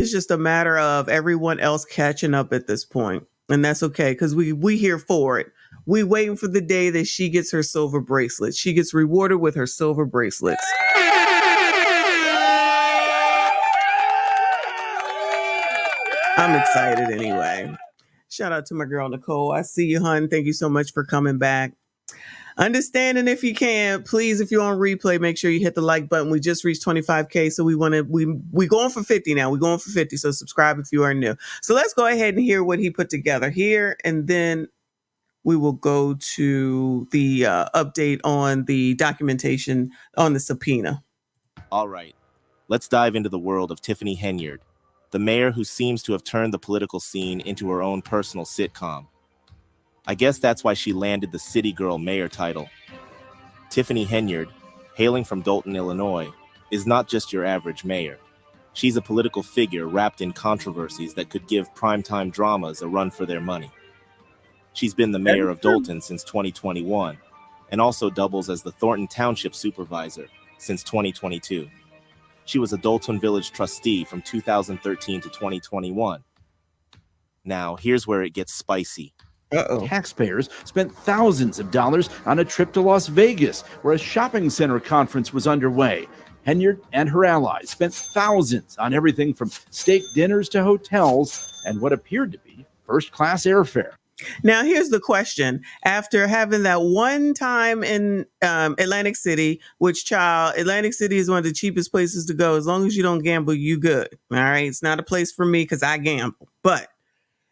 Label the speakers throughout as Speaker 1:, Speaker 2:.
Speaker 1: it's just a matter of everyone else catching up at this point. And that's okay, because we here for it. We waiting for the day that she gets her silver bracelet. She gets rewarded with her silver bracelets. I'm excited anyway. Shout out to my girl, Nicole. I see you, hun. Thank you so much for coming back. Understanding if you can, please, if you're on replay, make sure you hit the like button. We just reached 25K. So we going for 50 now. We're going for 50. So subscribe if you are new. So let's go ahead and hear what he put together here. And then we will go to the update on the documentation on the subpoena.
Speaker 2: All right. Let's dive into the world of Tiffany Henyard, the mayor who seems to have turned the political scene into her own personal sitcom. I guess that's why she landed the City Girl mayor title. Tiffany Henyard, hailing from Dalton, Illinois, is not just your average mayor. She's a political figure wrapped in controversies that could give primetime dramas a run for their money. She's been the mayor of Dalton since 2021 and also doubles as the Thornton Township supervisor since 2022. She was a Dalton Village trustee from 2013 to 2021. Now, here's where it gets spicy.
Speaker 3: Taxpayers spent thousands of dollars on a trip to Las Vegas, where a shopping center conference was underway. Henyard and her allies spent thousands on everything from steak dinners to hotels and what appeared to be first-class airfare.
Speaker 1: Now, here's the question. After having that one time in Atlantic City, Atlantic City is one of the cheapest places to go. As long as you don't gamble, you good. All right. It's not a place for me because I gamble. But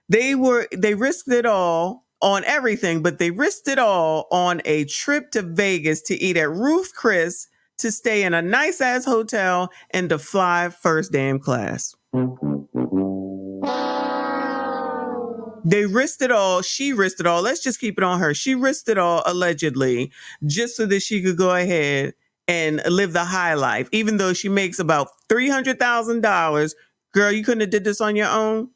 Speaker 1: they risked it all on everything, but they risked it all on a trip to Vegas to eat at Ruth Chris, to stay in a nice ass hotel, and to fly first damn class. They risked it all. She risked it all. Let's just keep it on her. She risked it all, allegedly, just so that she could go ahead and live the high life, even though she makes about $300,000. Girl, you couldn't have did this on your own.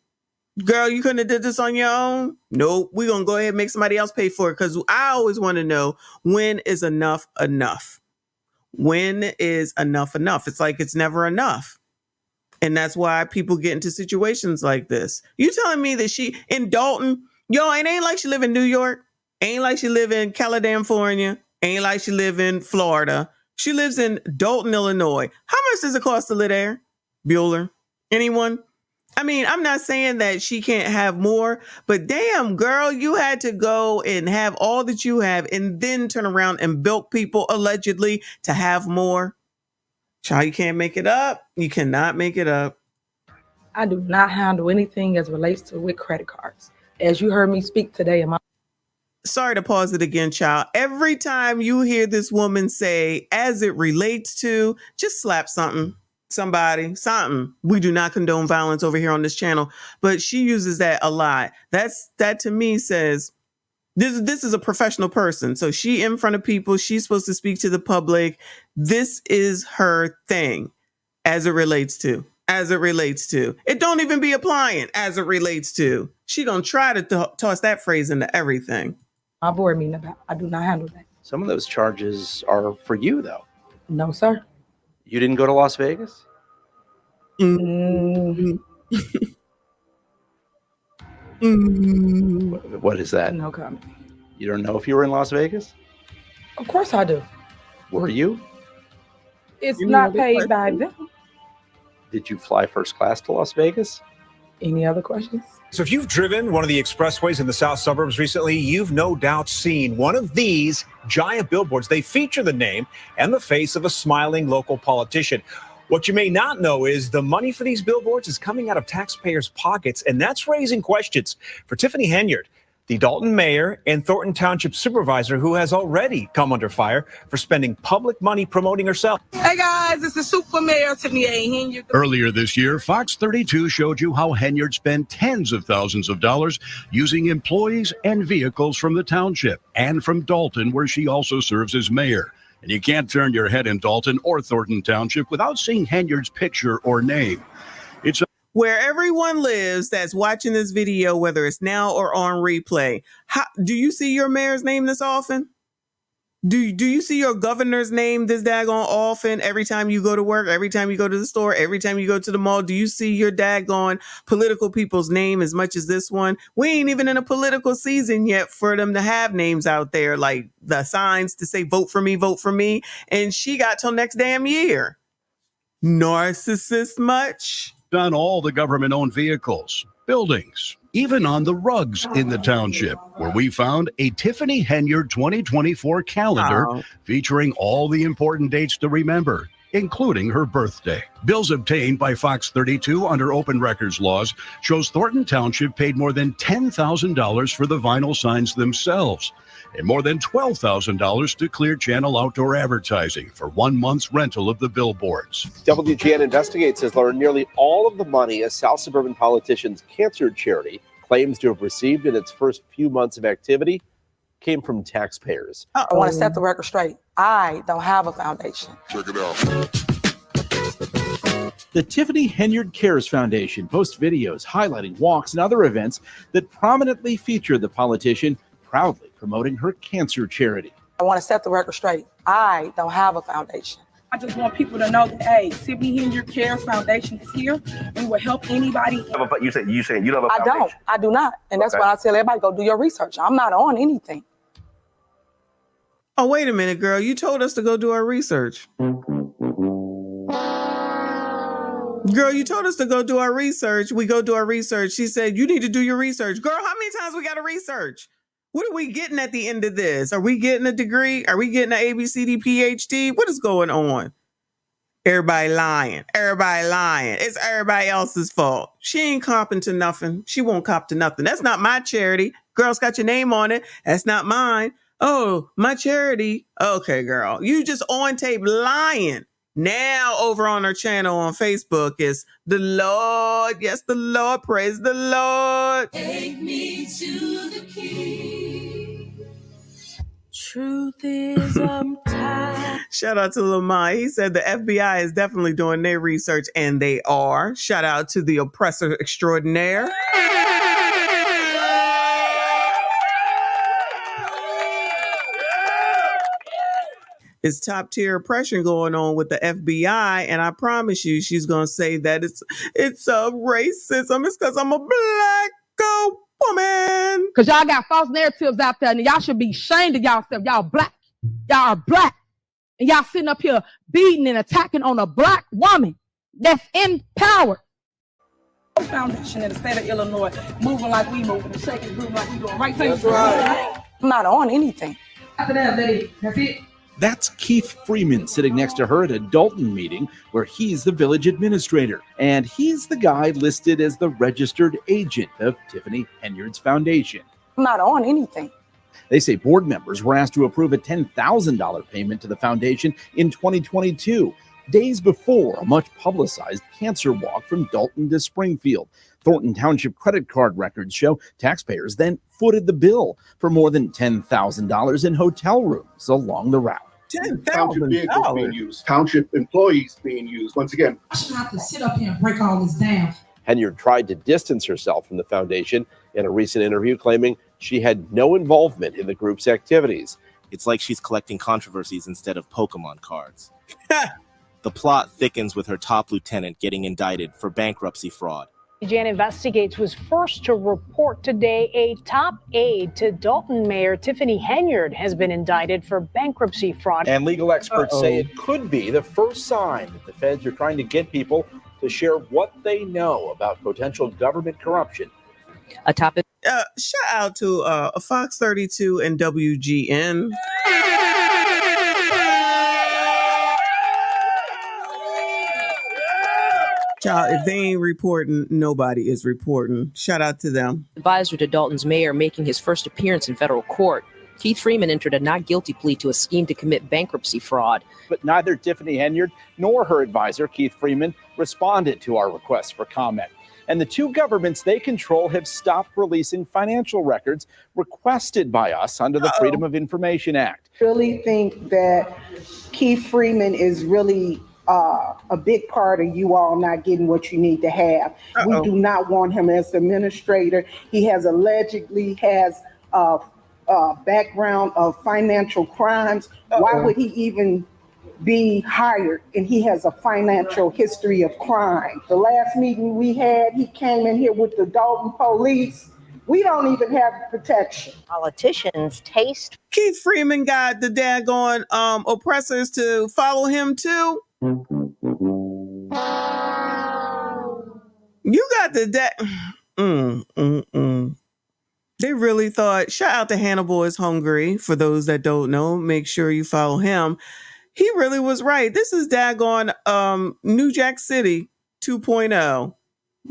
Speaker 1: Nope. We're going to go ahead and make somebody else pay for it, because I always want to know, when is enough enough? When is enough enough? It's like it's never enough. And that's why people get into situations like this. You telling me that she in Dalton, it ain't like she live in New York. Ain't like she live in California. Ain't like she live in Florida. She lives in Dalton, Illinois. How much does it cost to live there? Bueller? Anyone? I mean, I'm not saying that she can't have more, but damn, girl, you had to go and have all that you have and then turn around and bilk people allegedly to have more. Child, you can't make it up. You cannot make it up.
Speaker 4: I do not handle anything as relates to with credit cards. As you heard me speak today,
Speaker 1: sorry to pause it again, child. Every time you hear this woman say, as it relates to, just slap something, somebody, something. We do not condone violence over here on this channel, but she uses that a lot. That to me says, this is a professional person. So she in front of people, she's supposed to speak to the public. This is her thing as it relates to. It don't even be applying as it relates to. She gonna try to toss that phrase into everything.
Speaker 4: My board meeting about, I do not handle that.
Speaker 5: Some of those charges are for you, though.
Speaker 4: No, sir.
Speaker 5: You didn't go to Las Vegas?
Speaker 4: Mm.
Speaker 5: What is that?
Speaker 4: No comment.
Speaker 5: You don't know if you were in Las Vegas?
Speaker 4: Of course I do.
Speaker 5: Were you?
Speaker 4: It's not paid by them.
Speaker 5: Did you fly first class to Las Vegas?
Speaker 4: Any other questions?
Speaker 6: So if you've driven one of the expressways in the south suburbs recently, you've no doubt seen one of these giant billboards. They feature the name and the face of a smiling local politician. What you may not know is the money for these billboards is coming out of taxpayers' pockets, and that's raising questions for Tiffany Henyard, the Dalton mayor and Thornton Township supervisor, who has already come under fire for spending public money promoting herself.
Speaker 7: Hey guys, it's the Super Mayor Tiffany Henyard.
Speaker 8: Earlier this year, Fox 32 showed you how Henyard spent tens of thousands of dollars using employees and vehicles from the township and from Dalton, where she also serves as mayor. And you can't turn your head in Dalton or Thornton Township without seeing Henyard's picture or name. It's
Speaker 1: where everyone lives that's watching this video, whether it's now or on replay. Do you see your mayor's name this often? Do you see your governor's name this daggone often every time you go to work, every time you go to the store, every time you go to the mall? Do you see your daggone political people's name as much as this one? We ain't even in a political season yet for them to have names out there like the signs to say vote for me, vote for me. And she got till next damn year. Narcissist much?
Speaker 8: On all the government-owned vehicles, buildings, even on the rugs in the township, where we found a Tiffany Henyard 2024 calendar featuring all the important dates to remember, including her birthday. Bills obtained by Fox 32 under open records laws shows Thornton Township paid more than $10,000 for the vinyl signs themselves and more than $12,000 to Clear Channel Outdoor Advertising for 1 month's rental of the billboards.
Speaker 5: WGN Investigates has learned nearly all of the money a South Suburban politician's cancer charity claims to have received in its first few months of activity came from taxpayers.
Speaker 4: I want to set the record straight. I don't have a foundation.
Speaker 9: Check it out.
Speaker 3: The Tiffany Henyard Cares Foundation posts videos highlighting walks and other events that prominently feature the politician proudly promoting her cancer charity.
Speaker 4: I want to set the record straight. I don't have a foundation.
Speaker 7: I just want people to know that, hey, Tiffany Henyard Cares Foundation is here. We will help anybody.
Speaker 10: You said you don't have a foundation.
Speaker 4: I don't. I do not. And that's why I tell everybody, go do your research. I'm not on anything.
Speaker 1: Oh, wait a minute, girl. You told us to go do our research. Girl, you told us to go do our research. We go do our research. She said, you need to do your research. Girl, how many times we got to research? What are we getting at the end of this? Are we getting a degree? Are we getting an ABCD PhD? What is going on? Everybody lying. Everybody lying. It's everybody else's fault. She ain't copping to nothing. She won't cop to nothing. That's not my charity. Girl's got your name on it. That's not mine. Oh, my charity. Okay, girl. You just on tape lying. Now over on our channel on Facebook is the Lord. Yes, the Lord. Praise the Lord.
Speaker 7: Take me to the King. Truth is, I'm tired.
Speaker 1: Shout out to Lamont. He said the FBI is definitely doing their research, and they are. Shout out to the oppressor extraordinaire. It's top tier oppression going on with the FBI, and I promise you, she's gonna say that it's a racism. It's because I'm a black woman.
Speaker 4: Because y'all got false narratives out there, and y'all should be ashamed of yourself. Y'all black. Y'all are black. And y'all sitting up here beating and attacking on a black woman that's in power.
Speaker 7: Foundation in the state of Illinois, moving like we moving, and shaking, moving like we doing right things.
Speaker 4: That's right. I'm not on anything.
Speaker 7: After that, lady, that's it.
Speaker 3: That's Keith Freeman sitting next to her at a Dalton meeting where he's the village administrator. And he's the guy listed as the registered agent of Tiffany Henyard's foundation.
Speaker 4: I'm not on anything.
Speaker 3: They say board members were asked to approve a $10,000 payment to the foundation in 2022, days before a much publicized cancer walk from Dalton to Springfield. Thornton Township credit card records show taxpayers then footed the bill for more than $10,000 in hotel rooms along the route.
Speaker 9: Township vehicles being used, township employees being used. Once again,
Speaker 7: I shouldn't have to sit up here and break all this down.
Speaker 5: Henyard tried to distance herself from the foundation in a recent interview, claiming she had no involvement in the group's activities.
Speaker 2: It's like she's collecting controversies instead of Pokemon cards. The plot thickens with her top lieutenant getting indicted for bankruptcy fraud.
Speaker 11: WGN Investigates was first to report today a top aide to Dalton Mayor Tiffany Henyard has been indicted for bankruptcy fraud.
Speaker 5: And legal experts say it could be the first sign that the feds are trying to get people to share what they know about potential government corruption.
Speaker 4: A topic.
Speaker 1: Shout out to Fox 32 and WGN. Child, if they ain't reporting, nobody is reporting. Shout out to them.
Speaker 12: Advisor to Dalton's mayor making his first appearance in federal court. Keith Freeman entered a not guilty plea to a scheme to commit bankruptcy fraud.
Speaker 3: But neither Tiffany Henyard nor her advisor, Keith Freeman, responded to our request for comment. And the two governments they control have stopped releasing financial records requested by us under the Freedom of Information Act.
Speaker 13: Really think that Keith Freeman is really a big part of you all not getting what you need to have. We do not want him as the administrator. He has allegedly has background of financial crimes. Why would he even be hired? And he has a financial history of crime. The last meeting we had, he came in here with the Dalton police. We don't even have protection.
Speaker 10: Politicians taste.
Speaker 1: Keith Freeman got the daggone oppressors to follow him too. You got the They really thought, shout out to Hannibal is Hungry. For those that don't know, make sure you follow him. He really was right. This is daggone New Jack City 2.0,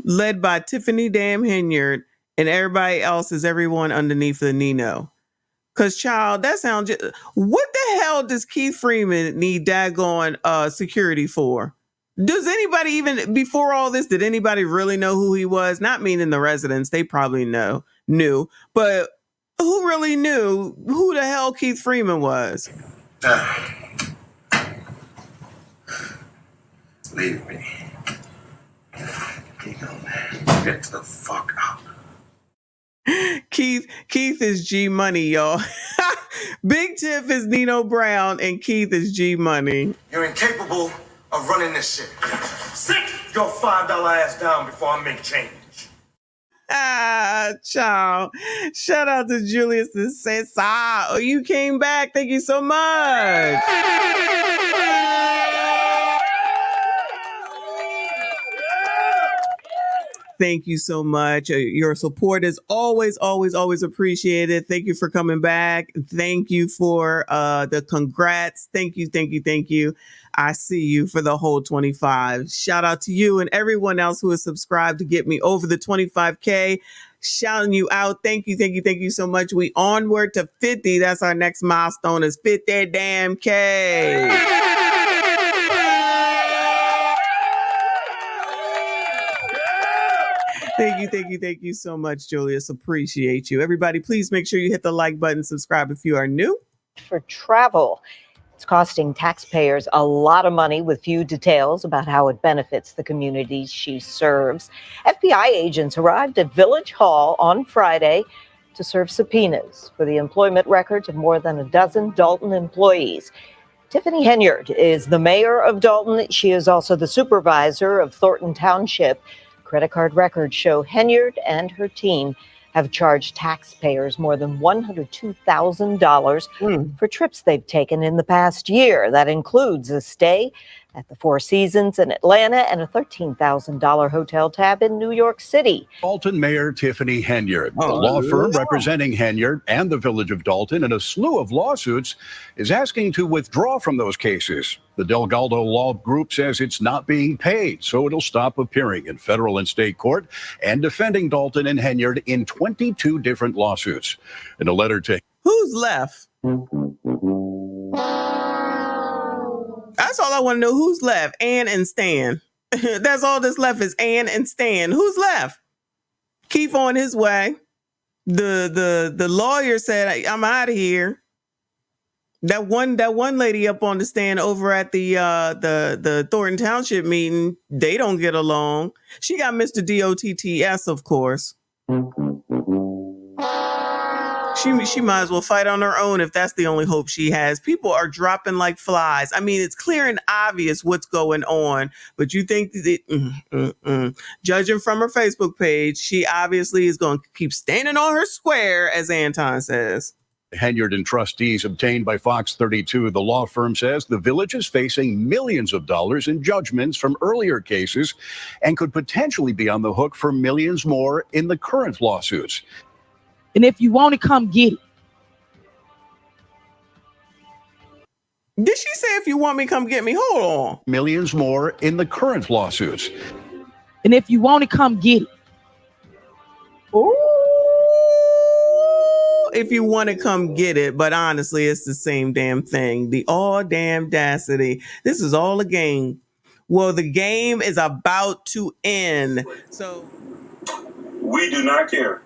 Speaker 1: led by Tiffany damn Henyard, and everybody else is everyone underneath the Nino. Cause child, that sounds just, what the hell does Keith Freeman need daggone security for? Does anybody even, before all this, did anybody really know who he was? Not meaning the residents, they probably knew, but who really knew who the hell Keith Freeman was?
Speaker 14: Leave me. You gonna get the fuck out.
Speaker 1: Keith is G Money, y'all. Big Tiff is Nino Brown and Keith is G Money.
Speaker 14: You're incapable of running this shit. Sit your $5 ass down before I make change.
Speaker 1: Child. Shout out to Julius that says, oh, you came back. Thank you so much. Thank you so much. Your support is always, always, always appreciated. Thank you for coming back. Thank you for the congrats. Thank you, thank you, thank you. I see you for the whole 25. Shout out to you and everyone else who is subscribed to get me over the 25K. Shouting you out. Thank you, thank you, thank you so much. We onward to 50. That's our next milestone is 50 damn K. Thank you so much, Julius. Appreciate you. Everybody, please make sure you hit the like button, subscribe if you are new.
Speaker 10: For travel. It's costing taxpayers a lot of money with few details about how it benefits the communities she serves. FBI agents arrived at Village Hall on Friday to serve subpoenas for the employment records of more than a dozen Dalton employees. Tiffany Henyard is the mayor of Dalton. She is also the supervisor of Thornton Township. Credit card records show Henyard and her team have charged taxpayers more than $102,000 for trips they've taken in the past year. That includes a stay at the Four Seasons in Atlanta and a $13,000 hotel tab in New York City.
Speaker 8: Dalton Mayor Tiffany Henyard, the law firm representing Henyard and the village of Dalton in a slew of lawsuits, is asking to withdraw from those cases. The Delgado Law Group says it's not being paid, so it'll stop appearing in federal and state court and defending Dalton and Henyard in 22 different lawsuits. In a letter to...
Speaker 1: Who's left? That's all I want to know. Who's left? Ann and Stan. That's all that's left is Ann and Stan. Who's left? Keith on his way. The lawyer said, I'm out of here. That one lady up on the stand over at the Thornton Township meeting, they don't get along. She got Mr. DOTTS, of course. She might as well fight on her own if that's the only hope she has. People are dropping like flies. I mean, it's clear and obvious what's going on, but you think that judging from her Facebook page, she obviously is going to keep standing on her square, as Anton says.
Speaker 8: Henyard and trustees obtained by Fox 32. The law firm says the village is facing millions of dollars in judgments from earlier cases and could potentially be on the hook for millions more in the current lawsuits.
Speaker 4: And if you want to come get it.
Speaker 1: Did she say if you want me, come get me? Hold on.
Speaker 8: Millions more in the current lawsuits.
Speaker 4: And if you want to come get it.
Speaker 1: Ooh, if you want to come get it. But honestly, it's the same damn thing. The all damn audacity. This is all a game. Well, the game is about to end. So
Speaker 15: we do not care